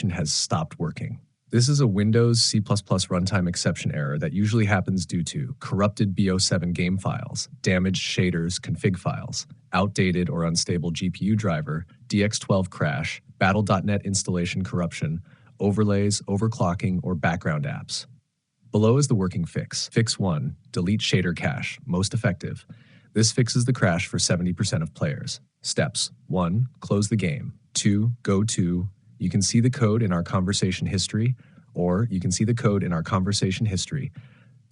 configuration has stopped working. This is a Windows C++ runtime exception error that usually happens due to corrupted B07 game files, damaged shaders config files, outdated or unstable GPU driver, DX12 crash, battle.net installation corruption, overlays, overclocking, or background apps. Below is the working fix. Fix 1. Delete shader cache. Most effective. This fixes the crash for 70% of players. Steps. 1. Close the game. 2. Go to. You can see the code in our conversation history, or you can see the code in our conversation history.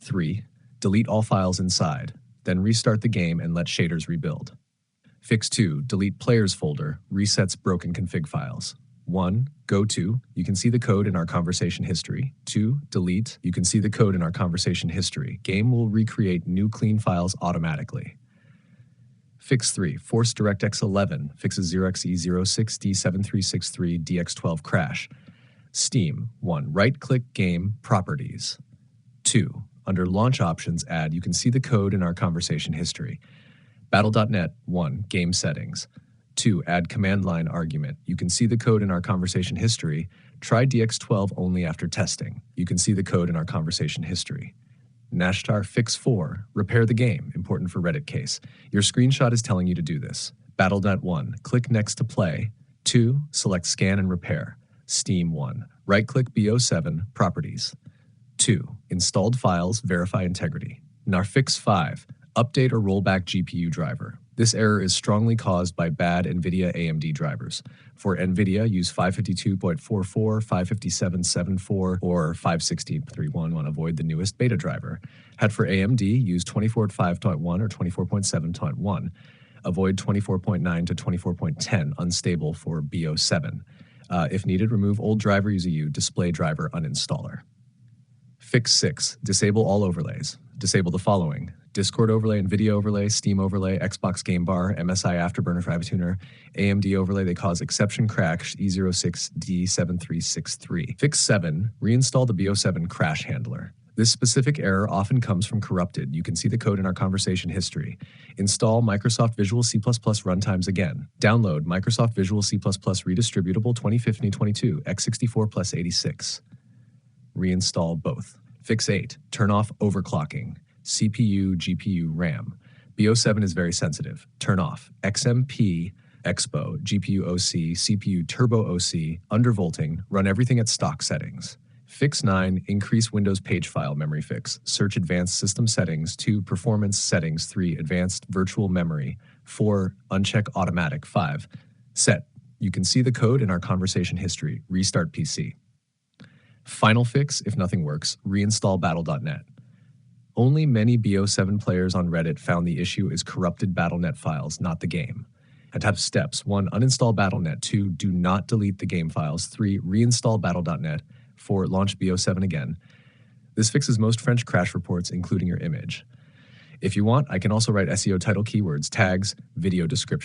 3. Delete all files inside. Then restart the game and let shaders rebuild. Fix 2. Delete players folder. Resets broken config files. 1. Go to. You can see the code in our conversation history. 2. Delete. You can see the code in our conversation history. Game will recreate new clean files automatically. Fix 3. Force DirectX 11. Fixes 0xE06D7363 DX12 crash. Steam. 1. Right-click Game Properties. 2. Under Launch Options add, you can see the code in our conversation history. Battle.net. 1. Game Settings. 2. Add command line argument. You can see the code in our conversation history. Try DX12 only after testing. You can see the code in our conversation history. Nashtar Fix 4. Repair the game. Important for Reddit case. Your screenshot is telling you to do this. Battle.net 1. Click Next to play. 2. Select Scan and Repair. Steam 1. Right-click B07 Properties. 2. Installed files. Verify integrity. Fix 5. Update or rollback GPU driver. This error is strongly caused by bad NVIDIA AMD drivers. For NVIDIA, use 552.44, 557.74, or 516.31. Avoid the newest beta driver. Had for AMD, use 24.5.1 or 24.7.1. Avoid 24.9 to 24.10, unstable for B07. If needed, remove old driver, use a U display driver uninstaller. Fix 6. Disable all overlays. Disable the following: Discord overlay, NVIDIA overlay, Steam overlay, Xbox Game Bar, MSI Afterburner for iTuner, AMD overlay. They cause exception crash E06D7363. Fix 7. Reinstall the B07 crash handler. This specific error often comes from corrupted. You can see the code in our conversation history. Install Microsoft Visual C++ runtimes again. Download Microsoft Visual C++ Redistributable 2015-22 x64 plus 86. Reinstall both. Fix 8. Turn off overclocking. CPU, GPU, RAM. B07 is very sensitive. Turn off XMP, Expo, GPU OC, CPU Turbo OC, undervolting. Run everything at stock settings. Fix 9. Increase Windows page file memory fix. Search Advanced System Settings. 2. Performance Settings. 3. Advanced Virtual Memory. 4. Uncheck Automatic. 5. Set. You can see the code in our conversation history. Restart PC. Final fix, if nothing works, reinstall battle.net. Only many B07 players on Reddit found the issue is corrupted battle.net files, not the game. And have steps: 1. Uninstall battle.net. 2. Do not delete the game files. 3. Reinstall battle.net. 4. Launch B07 again. This fixes most French crash reports, including your image. If you want, I can also write SEO title keywords, tags, video description.